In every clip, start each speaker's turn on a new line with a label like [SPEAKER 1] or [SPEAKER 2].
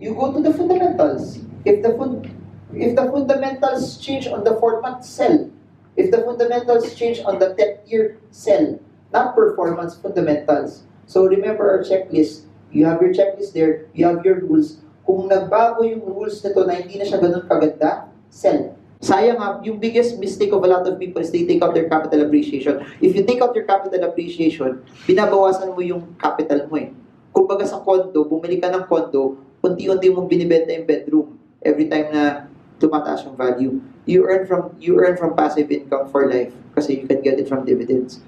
[SPEAKER 1] You go to the fundamentals. If the fundamentals change on the 4-month, sell. If the fundamentals change on the 10th year, sell. Not performance, fundamentals. So remember our checklist. You have your checklist there, you have your rules. Kung nagbago yung rules nito na hindi na siya ganun kaganda, sell. Sayang nga, yung biggest mistake of a lot of people is they take out their capital appreciation. If you take out your capital appreciation, binabawasan mo yung capital mo eh. Kumbaga sa condo, bumili ka ng condo, unti-unti mong binibenta yung bedroom every time na tumataas yung value. You earn from passive income for life kasi you can get it from dividends.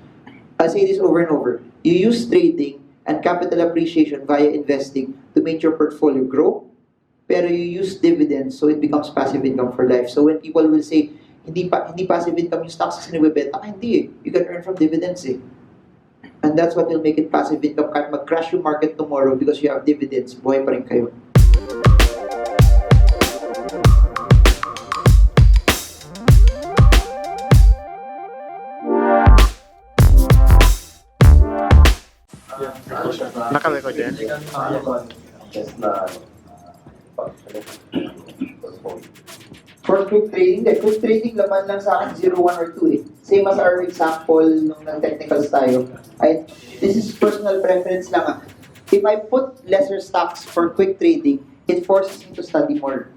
[SPEAKER 1] I'll say this over and over. You use trading and capital appreciation via investing to make your portfolio grow, pero you use dividends so it becomes passive income for life. So when people will say, hindi passive income yung stocks kasi nabibenta ka, hindi eh. You can earn from dividends eh. And that's what will make it passive income. Kahit mag-crash yung market tomorrow because you have dividends, buhay pa rin kayo.
[SPEAKER 2] Naka-record yan?
[SPEAKER 1] For quick trading laman lang sa akin 0, 1, or 2 eh. Same as our example nung technicals tayo. This is personal preference lang ah. If I put lesser stocks for quick trading, it forces me to study more.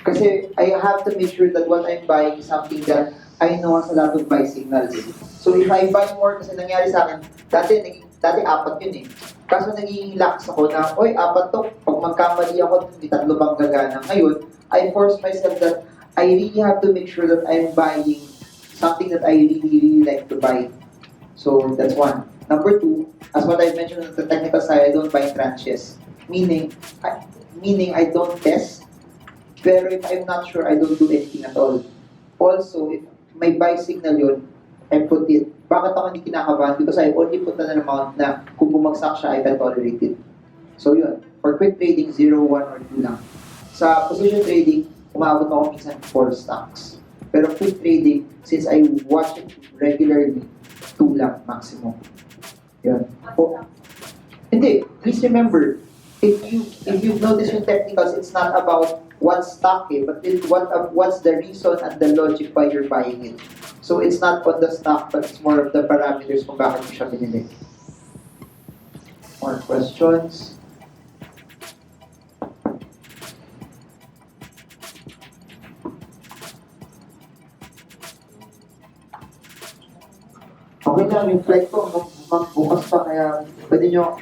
[SPEAKER 1] Kasi I have to make sure that what I'm buying is something that I know has a lot of buy signals. So if I buy more, kasi nangyari sa akin, dati 4 yun eh. Kaso naging lax ako na, oy, 4 to. Pag magkamali ako, hindi 3 bang gagana. Ngayon, I force myself that I really have to make sure that I'm buying something that I really like to buy. So that's one. Number 2, as what I mentioned on the technical side, I don't buy tranches. Meaning I don't test. Pero if I'm not sure, I don't do anything at all. Also, if may buy signal yun, I put it. Bakit ako hindi kinakabahan? Because I only put an amount na kung bumagsak siya, I can tolerate it. So yun, for quick trading, 0, 1, or 2 lang. Sa position trading, umabot ako minsan 4 stocks. Pero quick trading, since I watch it regularly, 2 lang maximum. Yun. Oh. Hindi, please remember, if you've noticed yung technicals, it's not about one stock eh, but what's the reason and the logic why you're buying it. So it's not on the stock, but it's more of the parameters kung bakit mo siya binili. More questions? Okay lang, yung flight ko magbukas pa, kaya pwede nyo,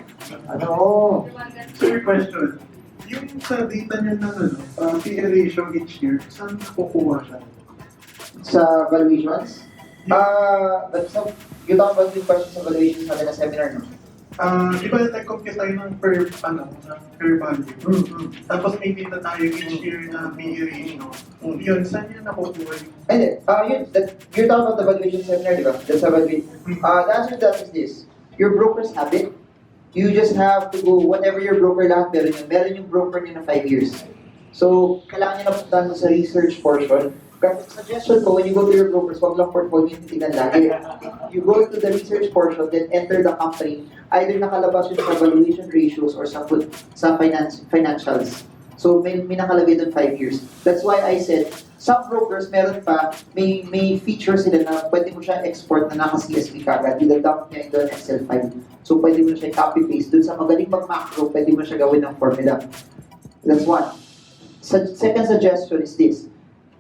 [SPEAKER 3] Sir, question. Yung sa data nyo na PE ratio each year, saan nakukuha siya?
[SPEAKER 1] sa valuations. But so, you talk about yung questions sa valuations natin na seminar, no?
[SPEAKER 3] Di ba nag-compute tayo ng per value? Tapos may data tayo each year na PE ratio. Yun, saan yun nakukuha yun?
[SPEAKER 1] You're talking about the valuation seminar, di ba? That's a valuation. The answer to that is this. Your brokers have it. You just have to go, whatever your broker lahat meron yung broker niya na 5 years. So, kailangan niya na puntahan mo sa research portion. Kasi suggestion ko, when you go to your brokers, wag lang portfolio yung titignan lagi. You go to the research portion, then enter the company. Either nakalabas yun sa valuation ratios or sa financials. So, may nakalagay doon 5 years. That's why I said, some brokers, meron pa, may features sila na pwede mo siya export na naka-CSV kagad. Idadump niya into an Excel file. So, pwede mo siya copy-paste. Doon sa magaling mag-macro, pwede mo siya gawin ng formula. That's one. Second suggestion is this.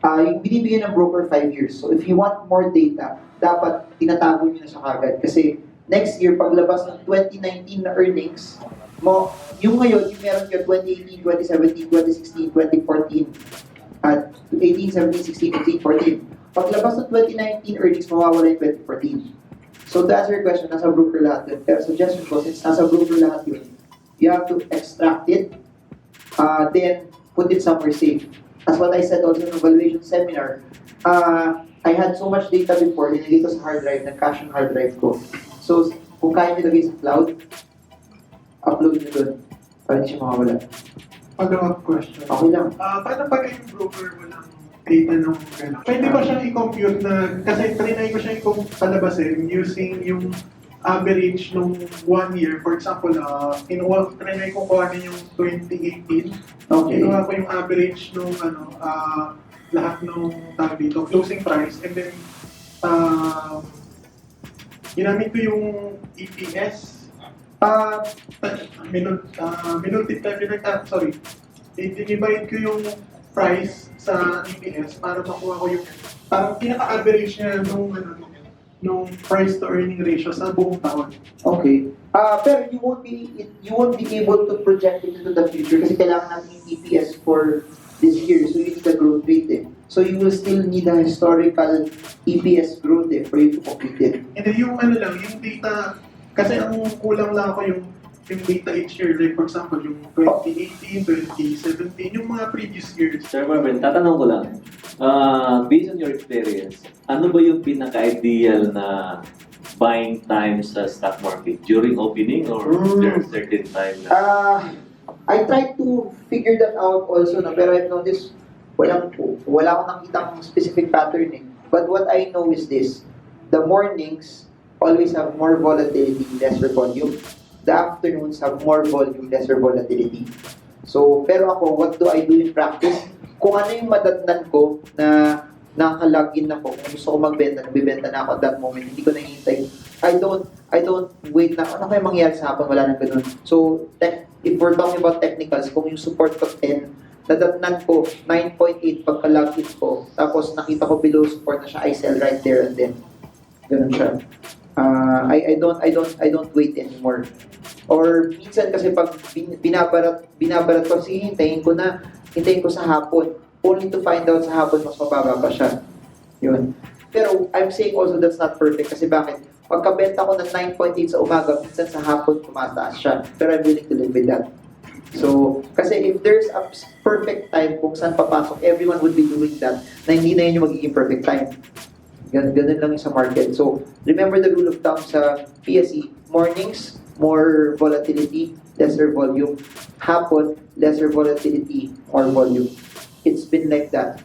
[SPEAKER 1] Yung binibigyan ng broker 5 years. So, if you want more data, dapat tinatago nyo na siya kagad. Kasi, next year, paglabas ng 2019 na earnings, yung ngayon, yung meron ka 2018, 2017, 2016, 2014, at 18, 17, 16, 18, 14. Paglabas ng 2019 earnings, mawawala yung 2014. So to answer your question, nasa broker lahat yun. Pero suggestion ko, since nasa broker lahat yun, you have to extract it, then put it somewhere safe. As what I said also in the valuation seminar, I had so much data before, linagay ko sa hard drive, nag-cache yung hard drive ko. So kung kaya nyo lagay sa cloud, upload nyo doon para hindi siya makawala.
[SPEAKER 3] Follow-up question.
[SPEAKER 1] Okay lang.
[SPEAKER 3] Paano pag yung broker walang data nung gano'n? Pwede ko siyang i-compute na, kasi trinay ko siyang palabasin using yung average nung 1 year. For example, trinay ko kuhanin yung 2018.
[SPEAKER 1] Okay.
[SPEAKER 3] Kinuha ko yung average nung lahat nung tawag dito, closing price. And then, ginamit ko yung EPS. I-divide ko yung price sa EPS para makuha ko yung parang pinaka-average niya nung price to earning ratio sa buong taon.
[SPEAKER 1] Okay. Pero you won't be able to project it into the future kasi kailangan natin yung EPS for this year. So you need the growth rate eh. So you will still need a historical EPS growth eh for you to complete it.
[SPEAKER 3] And then yung yung data, kasi ang kulang lang ako yung data each year. Like for example, yung 2018, 2017, yung mga previous years.
[SPEAKER 2] Sir Marvin, tatanong ko lang, based on your experience, ano ba yung pinaka-ideal na buying time sa stock market? During opening or there's certain time na?
[SPEAKER 1] I tried to figure that out also, no? Pero I've noticed, wala akong nakitang specific pattern eh. But what I know is this, the mornings always have more volatility, lesser volume. The afternoons have more volume, lesser volatility. So, pero ako, what do I do in practice? Kung ano yung madatnan ko na naka-login ako, kung gusto ko magbenta, nagbibenta na ako at that moment, hindi ko nahihintay. I don't wait na, ano kaya mangyayari sa hapon, wala nang ganun. So, if we're talking about technicals, kung yung support ko 10, nadatnan ko 9.8 pagka-login ko, tapos nakita ko below support na siya, I sell right there and then. Ganun siya. I don't wait anymore. Or minsan kasi pag binabarat ko, sige, hintayin ko sa hapon, only to find out sa hapon mas mababa pa siya. Yun. Pero I'm saying also that's not perfect kasi bakit? Pagkabenta ko ng 9.8 sa umaga, minsan sa hapon tumataas siya. Pero I'm willing to live with that. So, kasi if there's a perfect time kung saan papasok, everyone would be doing that na hindi na yun yung magiging perfect time. Ganun lang yung sa market. So, remember the rule of thumb sa PSE, mornings, more volatility, lesser volume. Hapon, lesser volatility, more volume. It's been like that.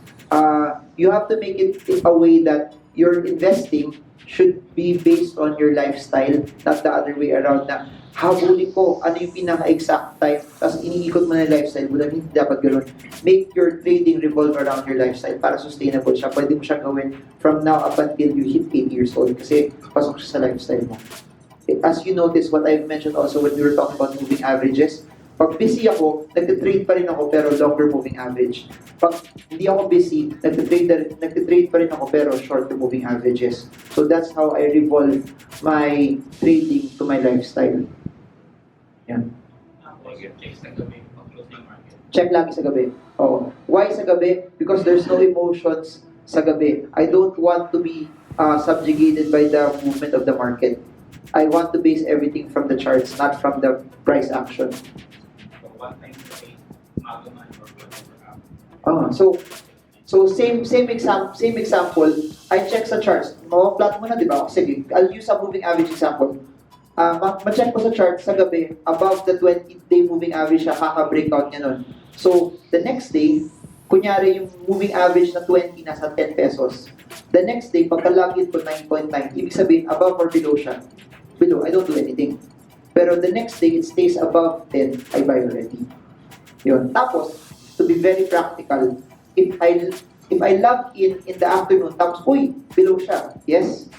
[SPEAKER 1] You have to make it in a way that your investing should be based on your lifestyle, not the other way around na habulin ko ano yung pinaka-exact time, tapos iniikot mo na yung lifestyle mo, hindi dapat gano'n. Make your trading revolve around your lifestyle para sustainable siya. Pwede mo siya gawin from now up until you hit 80 years old kasi pasok siya sa lifestyle mo. As you notice, what I've mentioned also when we were talking about moving averages, pag busy ako, nagtitrade pa rin ako pero longer moving average. Pag hindi ako busy, nagtitrade pa rin ako pero shorter moving averages. So that's how I revolve my trading to my lifestyle. Yan. Check lagi sa gabi. Oh. Why sa gabi? Because there's no emotions sa gabi. I don't want to be subjugated by the movement of the market. I want to base everything from the charts, not from the price action. So same example. I check sa charts. Plot mo na, di ba? Sige, I'll use a moving average example. Ma-check ko sa chart sa gabi, above the 20-day moving average siya, kaka-breakout niya nun. So, the next day, kunyari yung moving average na 20 nasa 10 pesos. The next day, pagka-login ko 9.9, ibig sabihin, above or below siya. Below, I don't do anything. Pero the next day, it stays above 10, I buy already. Yun. Tapos, to be very practical, if I log in the afternoon, tapos, uy, below siya. Yes?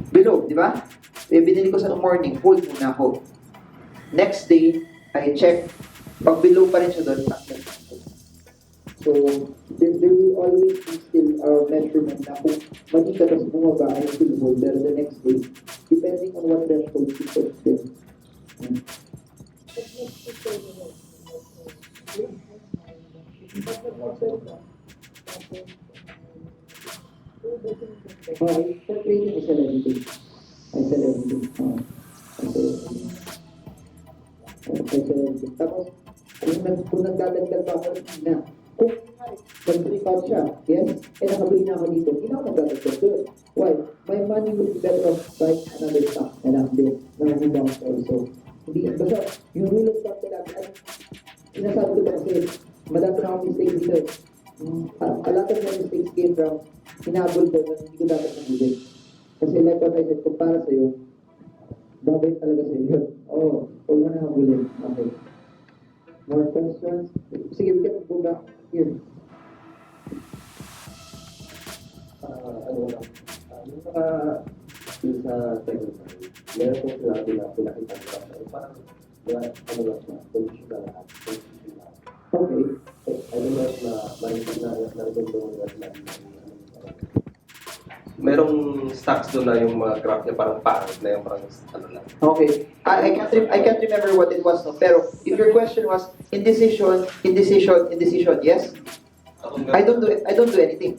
[SPEAKER 1] Below, di ba? Binili ko sa morning, hold muna ako. Next day, I check. Pag below pa rin siya doon, so, there will always be still a measurement na kung mali ka tapos bumaba, I still hold. Pero the next day, depending on what threshold you put there. Sa trading is everything. I sell everything. Tapos, kung nagdadagdag pa ako na, kung nag-break out siya, yes, nakabili na ako dito, hindi na ako nagdadagdag doon. Why? My money will be better off buying another stock na lang din, na rebound also. Hindi, basta, yung rule of thumb talaga, sinasabi ko ba kasi, madami na akong mistakes dito. A lot of my mistakes came from hinabol ko na hindi ko dapat nabili. Kasi like what I said, kung para sa'yo, Bagay talaga sa iyo. Oo, huwag mo na habulin. Okay. More questions? Sige, we can go back here.
[SPEAKER 4] Ano lang, yung sa technical, meron pong sinabi na pinakita nila sa parang ano lang na, condition na lahat, condition na lahat.
[SPEAKER 1] Okay.
[SPEAKER 4] I don't know if marinig na narinig mo na merong stocks doon na yung mga graph niya parang pangit na yung parang ano lang.
[SPEAKER 1] Okay. I can't remember what it was, no? Pero if your question was indecision, yes? I don't do anything.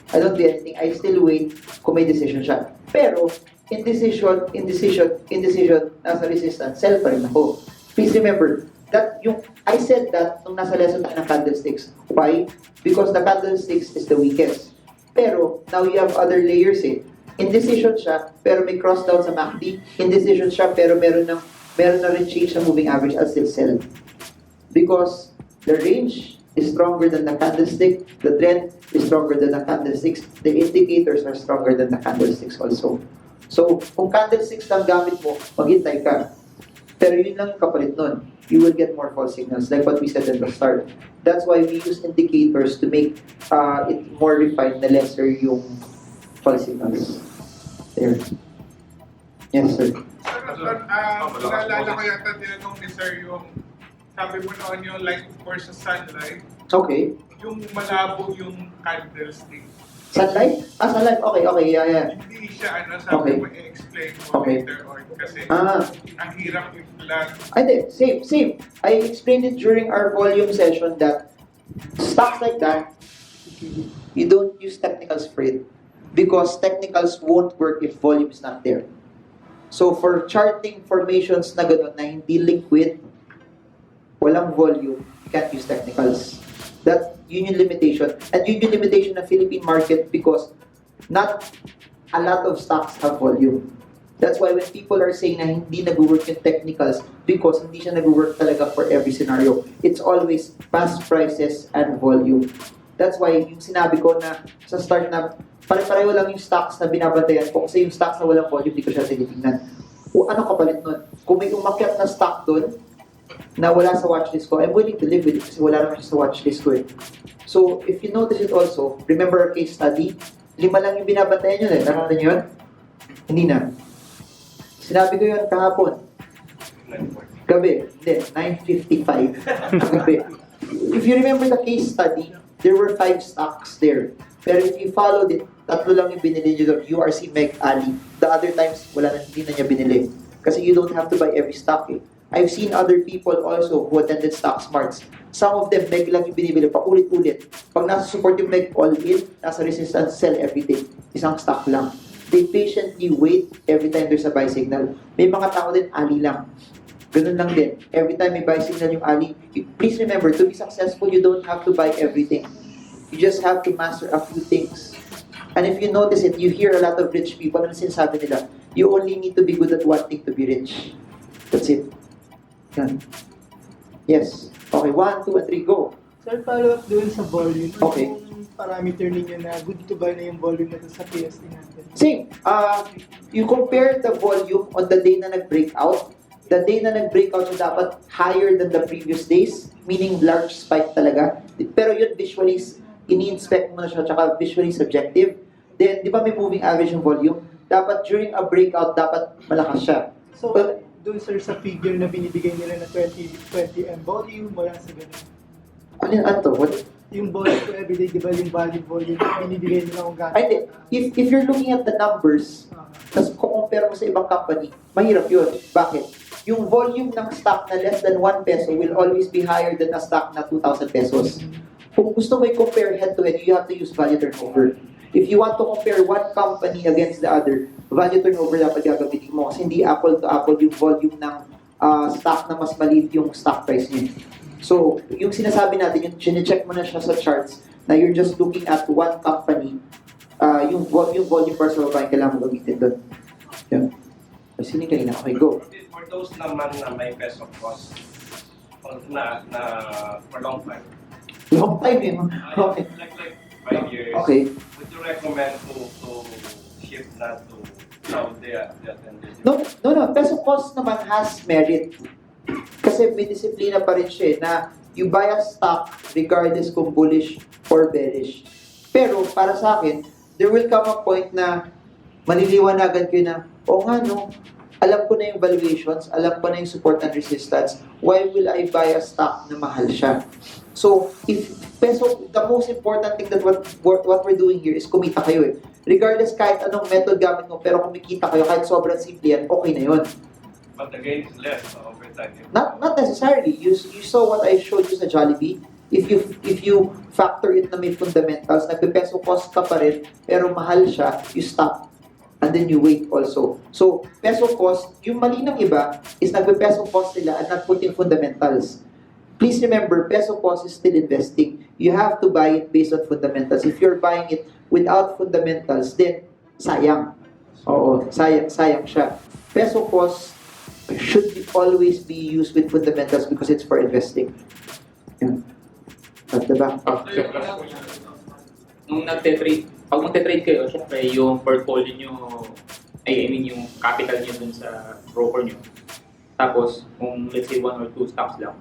[SPEAKER 1] I don't do anything. I still wait kung may decision siya. Pero indecision, nasa resistance, sell pa rin ako. Please remember that I said that nung nasa lesson tayo ng candlesticks. Why? Because the candlesticks is the weakest. Pero now you have other layers eh. Indecision siya, pero may cross down sa MACD. Indecision siya, pero meron na rin change sa moving average. I'll still sell. Because the range is stronger than the candlestick. The trend is stronger than the candlesticks. The indicators are stronger than the candlesticks also. So, kung candlesticks lang gamit mo, maghintay ka. Pero yun lang kapalit nun. You will get more false signals, like what we said at the start. That's why we use indicators to make it more refined na lesser yung false signals. There. Yes, sir.
[SPEAKER 5] Naalala ko yata tinanong ni Sir yung sabi mo noon yung light versus sunlight.
[SPEAKER 1] Okay.
[SPEAKER 5] Yung malabo yung candlestick.
[SPEAKER 1] Sunlight? Sunlight. Okay, yeah.
[SPEAKER 5] Hindi siya sabi mo i-explain mo later on kasi ang hirap i-flag.
[SPEAKER 1] Same. I explained it during our volume session that stocks like that, you don't use technicals for it because technicals won't work if volume is not there. So for charting formations na gano'n na hindi liquid, walang volume, you can't use technicals. Yun yung limitation. And yun yung limitation ng Philippine market because not a lot of stocks have volume. That's why when people are saying na hindi nag-work yung technicals because hindi siya nag-work talaga for every scenario. It's always past prices and volume. That's why yung sinabi ko na sa start na pare-pareho lang yung stocks na binabantayan ko kasi yung stocks na walang volume, hindi ko siya tinitingnan. O ano kapalit nun? Kung may umakyat na stock doon, na wala sa watchlist ko, I'm willing to live with it kasi wala naman siya sa watchlist ko eh. So, if you notice it also, remember our case study? 5 lang yung binabantayan yun eh. Nakita nyo yun? Hindi na. Sinabi ko yun kahapon. Gabi. Hindi, 9:55. Gabi. If you remember the case study, there were 5 stocks there. Pero if you followed it, 3 lang yung binili nyo doon. URC, Meg, Ali. The other times, hindi na niya binili. Kasi you don't have to buy every stock eh. I've seen other people also who attended stock smarts. Some of them, Meg lang yung binibili, paulit-ulit. Pag nasa support yung Meg all-in, nasa resistance, sell everything. Isang stock lang. They patiently wait every time there's a buy signal. May mga tao din, Ali lang. Ganun lang din. Every time may buy signal yung Ali, please remember, to be successful, you don't have to buy everything. You just have to master a few things. And if you notice it, you hear a lot of rich people, ano sinasabi nila? You only need to be good at one thing to be rich. That's it. Yan. Yes. Okay, 1, 2, and 3, go.
[SPEAKER 6] Sir, follow up doon sa volume.
[SPEAKER 1] Okay.
[SPEAKER 6] Yung parameter ninyo na good to buy na yung volume na sa PST natin?
[SPEAKER 1] Same. You compare the volume on the day na nag-breakout. The day na nag-breakout siya dapat higher than the previous days, meaning large spike talaga. Pero yun visually, ini-inspect mo na siya, tsaka visually subjective. Then, di ba may moving average yung volume? Dapat during a breakout, dapat malakas siya.
[SPEAKER 6] So, doon sir sa figure na binibigay nila na 20 M volume, wala sa ganun.
[SPEAKER 1] Ano to? What?
[SPEAKER 6] Yung volume ko everyday, di ba yung value volume, binibigay nila kung gano'n.
[SPEAKER 1] Ay, hindi. If you're looking at the numbers, tapos compare mo sa ibang company, mahirap yun. Bakit? Yung volume ng stock na less than 1 peso will always be higher than a stock na 2,000 pesos. Kung gusto mo i-compare head-to-head, you have to use value turnover. If you want to compare one company against the other, value turnover dapat gagamitin mo kasi hindi apple to apple yung volume ng stock na mas maliit yung stock price niya. So, yung sinasabi natin, yung chine-check mo na siya sa charts na you're just looking at one company, yung volume per sa babae kailangan mo gamitin doon. Yan. Sino kanina? Okay, go.
[SPEAKER 4] For those naman na may peso cost na for long time.
[SPEAKER 1] Long time eh. Okay.
[SPEAKER 4] Like 5 years.
[SPEAKER 1] Okay.
[SPEAKER 4] Would you recommend to shift na to
[SPEAKER 7] they attended.
[SPEAKER 1] No. Peso cost naman has merit. Kasi may disiplina pa rin siya na you buy a stock regardless kung bullish or bearish. Pero para sa akin, there will come a point na maliliwanagan kayo na, nga no, alam ko na yung valuations, alam ko na yung support and resistance, why will I buy a stock na mahal siya? So, if peso, the most important thing that what we're doing here is kumita kayo eh. Regardless kahit anong method gamit mo, pero kumikita kayo, kahit sobrang simple yan, okay na yun.
[SPEAKER 7] But the gain is less over time.
[SPEAKER 1] Not necessarily. You saw what I showed you sa Jollibee. If you factor it na may fundamentals, nagpe-peso cost ka pa rin, pero mahal siya, you stop. And then you wait also. So, peso cost, yung mali ng iba is nagpe-peso cost sila at not putting fundamentals. Please remember, peso cost is still investing. You have to buy it based on fundamentals. If you're buying it without fundamentals, then sayang. Oo, sayang siya. Peso cost should always be used with fundamentals because it's for investing. Yan. At diba?
[SPEAKER 8] Nung pag magte-trade kayo, syempre yung portfolio nyo, I mean yung capital nyo dun sa broker nyo. Tapos, kung let's say 1 or 2 stocks lang,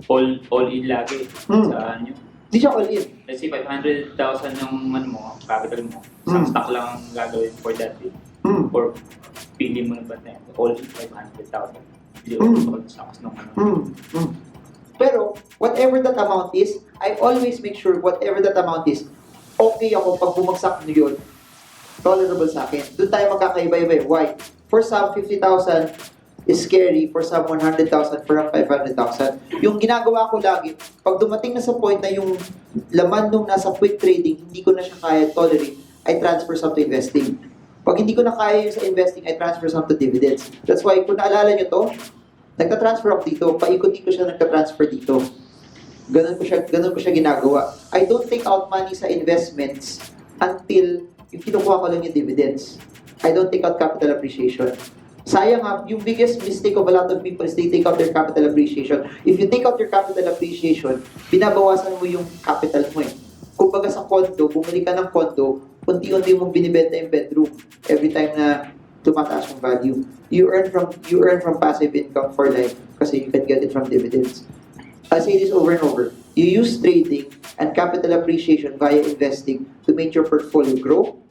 [SPEAKER 8] all in lagi sa nyo.
[SPEAKER 1] Hindi siya all in.
[SPEAKER 8] Let's say 500,000 yung capital mo. Isang stock lang ang gagawin for that day. Or pili mo na ba na all in 500,000. Hindi all stocks nung
[SPEAKER 1] Pero, whatever that amount is, I always make sure whatever that amount is, okay ako pag bumagsak nyo yun, tolerable sa akin. Doon tayo magkakaiba-iba. Why? For some, 50,000 is scary. For some, 100,000. For some, 500,000. Yung ginagawa ko lagi, pag dumating na sa point na yung laman nung nasa quick trading, hindi ko na siya kaya tolerate, I transfer some to investing. Pag hindi ko na kaya yung sa investing, I transfer some to dividends. That's why, kung naalala nyo to, nagta-transfer ako dito, paikot ko siya nagta-transfer dito. Ganun ko siya ginagawa. I don't take out money sa investments until yung kinukuha ko lang yung dividends. I don't take out capital appreciation. Sayang nga, yung biggest mistake of a lot of people is they take out their capital appreciation. If you take out your capital appreciation, binabawasan mo yung capital mo eh. Kumbaga sa condo, bumili ka ng condo, unti-unti mong binibenta yung bedroom every time na tumataas yung value. You earn from passive income for life kasi you can get it from dividends. I'll say this over and over. You use trading and capital appreciation via investing to make your portfolio grow,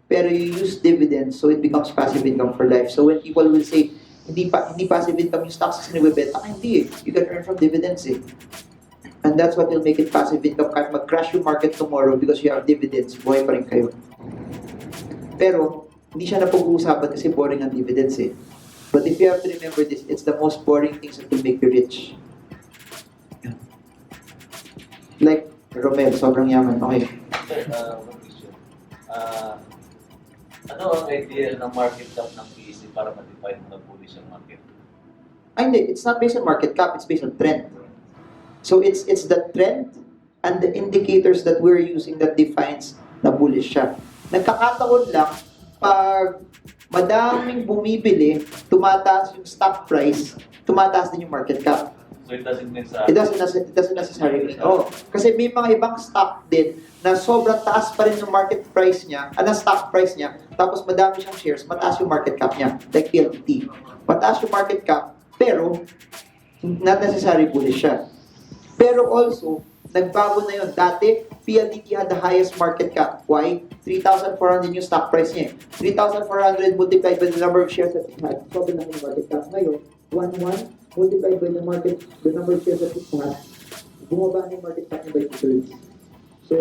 [SPEAKER 1] pero you use dividends so it becomes passive income for life. So when people will say, hindi passive income yung stocks kasi nabibenta, hindi eh. You can earn from dividends eh. And that's what will make it passive income. Kahit mag-crash yung market tomorrow because you have dividends, buhay pa rin kayo. Pero, hindi siya napag-uusapan kasi boring ang dividends eh. But if you have to remember this, it's the most boring things that will make you rich. Like, Romel, sobrang yaman. Okay.
[SPEAKER 2] Sir, one question. Ano ang ideal ng market cap ng PEC para ma-define na bullish ang market?
[SPEAKER 1] Hindi. It's not based on market cap. It's based on trend. So, it's the trend and the indicators that we're using that defines na bullish siya. Nagkakataon lang, pag madaming bumibili, tumataas yung stock price, tumataas din yung market cap.
[SPEAKER 2] So it doesn't mean sa...
[SPEAKER 1] It doesn't necessarily mean, kasi may mga ibang stock din na sobrang taas pa rin yung market price niya, stock price niya, tapos madami siyang shares, mataas yung market cap niya, like PLDT. Mataas yung market cap, pero not necessarily bullish siya. Pero also, nagbago na yun. Dati, PLDT had the highest market cap. Why? 3,400 yung stock price niya. 3,400 multiplied by the number of shares that it had. Sobrang laki yung market cap. Ngayon, 1,100 multiplied by the number of shares that it had. Bumaba na yung market cap niya by 2/3. So,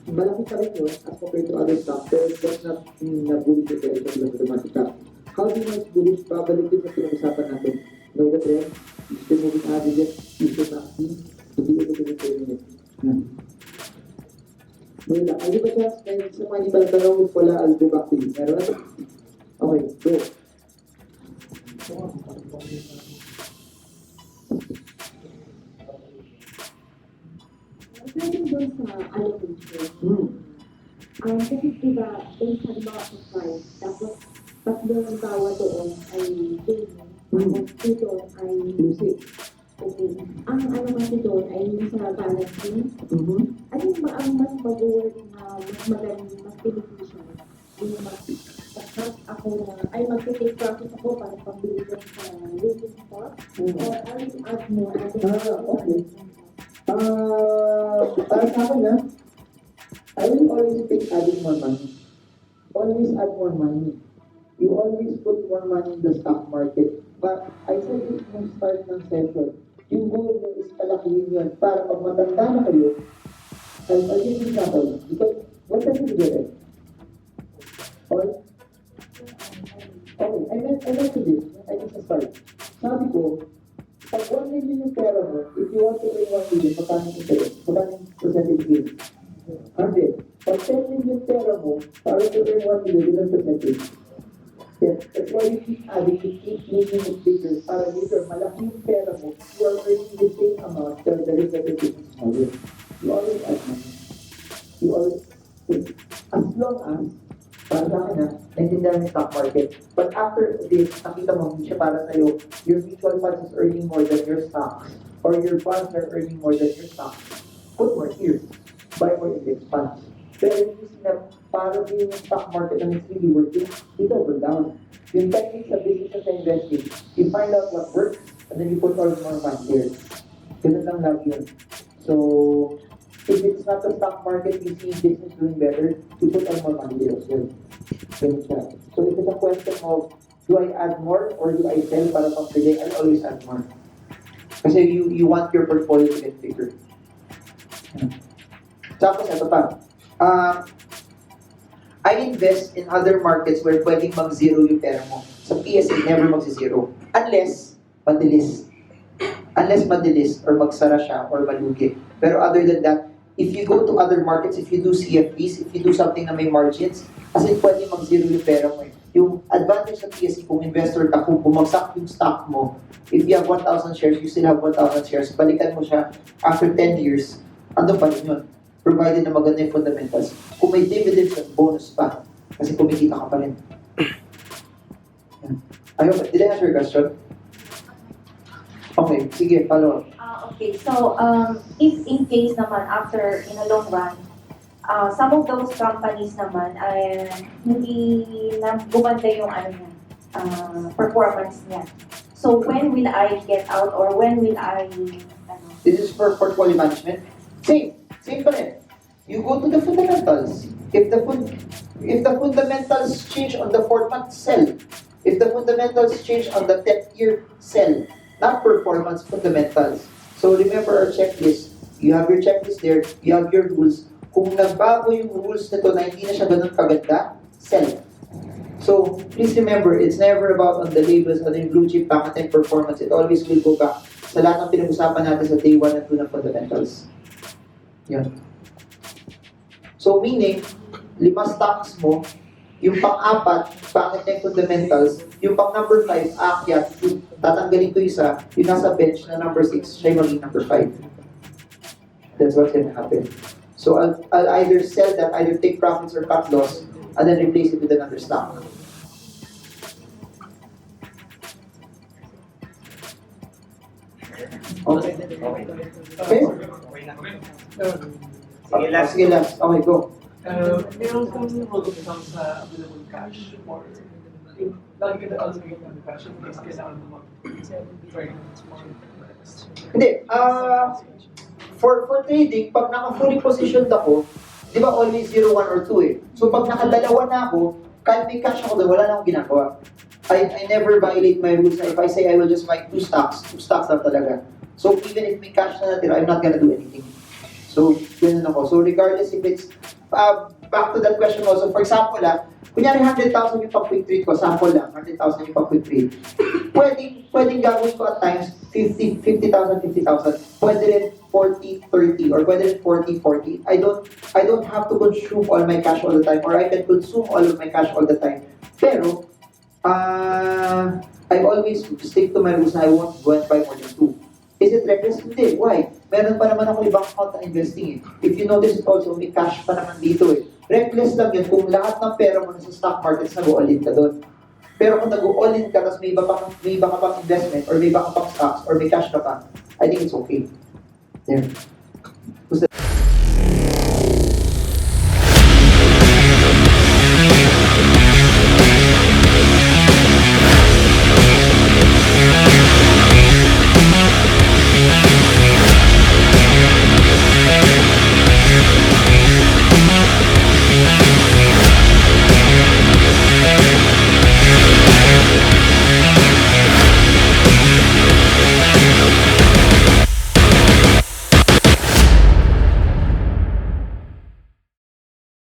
[SPEAKER 1] malaki pa rin yun as compared to other stocks. Pero it does not mean na bullish ito ito lang sa market cap. How do you know it's bullish? Babalik din sa pinag-usapan natin. Know the trend, use the moving averages, use the maxi, to be able to determine it. Wala. Ay, di ba siya? Kahit sa mga hindi pa nagtanong, if wala, I'll go back to you. Meron? Okay, go.
[SPEAKER 9] Regarding doon sa allocation, kasi diba, based sa mga supply, tapos tatlong tawa doon ay gain, tapos ito ay music. Okay. Ang ano kasi doon ay yung sa balancing. Ano ba ang mas mag-work na mas magaling, mas beneficial? Yung mas ako na, ay mag-take profit ako para pambili ko sa waiting stock, or I will add more as a
[SPEAKER 1] Okay. Para sa akin I will always think adding more money. Always add more money. You always put more money in the stock market. But I said it nung start ng session, yung goal mo is palakihin yun para pag matanda na kayo, I'll give you an example. Because, what time did you get it? Or, okay, I meant to this. I meant to start. Sabi ko, pag 1 million yung pera mo, if you want to earn 1 million, magkano yung interest? Magkano yung percentage gain? 100. Pag 10 million pera mo, para to earn 1 million, ilang percentage? Yes, that's why you keep adding, you keep making it bigger, para later, malaki yung pera mo, you are earning the same amount, but the repetition is smaller. You always add money. You always, as long as, para sa akin naintindihan yung stock market. But after this, nakita mo, hindi siya para sa'yo, your mutual funds is earning more than your stocks, or your funds are earning more than your stocks. Put more here. Buy more index funds. Pero yung na para din yung stock market na it's really working, it over down. Yung techniques of business and investing, you find out what works, and then you put all more money here. Ganun lang lagi yun. So, if it's not the stock market, you see business doing better, you put all more money there as well. Ganun siya. So, it is a question of, do I add more or do I sell para pang today? I always add more. Kasi you want your portfolio to get bigger. Tapos, ito pa. I invest in other markets where pwedeng mag-zero yung pera mo. Sa PSA, never mag-zero. Unless madilis or magsara siya or malugi. Pero other than that, if you go to other markets, if you do CFDs, if you do something na may margins, as in pwedeng mag-zero yung pera mo. Yung advantage sa PSA, kung investor ka, kung bumagsak yung stock mo, if you have 1,000 shares, you still have 1,000 shares, balikan mo siya after 10 years, ano pa rin yun? Provided na maganda yung fundamentals. Kung may dividends at bonus pa, kasi kumikita ka pa rin. Did I answer your question? Okay, sige, follow up.
[SPEAKER 10] Okay, so if in case naman after in a long run, some of those companies naman ay hindi na gumanda yung performance niya. So when will I get out or when will I
[SPEAKER 1] This is for portfolio management. Same pa rin. You go to the fundamentals. If the fundamentals change on the 4th month, sell. If the fundamentals change on the 10th year, sell. Not performance, fundamentals. So remember our checklist. You have your checklist there. You have your rules. Kung nagbago yung rules nito na hindi na siya ganun kaganda, sell. So please remember, it's never about on the labels, on the blue chip, packet performance. It always will go back sa lahat ng pinag-usapan natin sa day 1 at 2 ng fundamentals. Yan. So meaning, 5 stocks mo, yung pang-4, pangit na yung fundamentals, yung pang-number 5, aakyat, tatanggalin ko isa, yung nasa bench na number 6, siya yung maging number 5. That's what's gonna happen. So I'll either sell that, either take profits or cut loss, and then replace it with another stock. Okay? Okay? Sige, last. Okay, go.
[SPEAKER 6] Meron kong rule of thumb sa available cash or yung lagi ka na-allocate ng cash in case kailangan mo mag-trade small.
[SPEAKER 1] Hindi, for trading, pag naka-fully positioned ako, di ba always 0, 1, or 2 eh. So pag nakadalawa na ako, kahit may cash ako doon, wala na akong ginagawa. I never violate my rules na if I say I will just buy 2 stocks lang talaga. So even if may cash na natira, I'm not gonna do anything. So, yun ako. So regardless if it's, back to that question also, for example kunyari 100,000 yung pang-quick trade ko, sample lang, 100,000 yung pang-quick trade. Pwedeng gagawin ko at times 50,000, 50,000. Pwede rin 40, 30, or pwede rin 40, 40. I don't have to consume all my cash all the time, or I can consume all of my cash all the time. Pero, I always stick to my rules na I won't go and buy more than 2. Is it reckless? Hindi. Why? Meron pa naman ako ibang account na investing eh. If you notice it also, may cash pa naman dito eh. Reckless lang yun kung lahat ng pera mo sa stock markets nag-all-in ka doon. Pero kung nag-all-in ka, tapos may iba ka pang investment, or may iba ka pang stocks, or may cash ka pa, I think it's okay. There.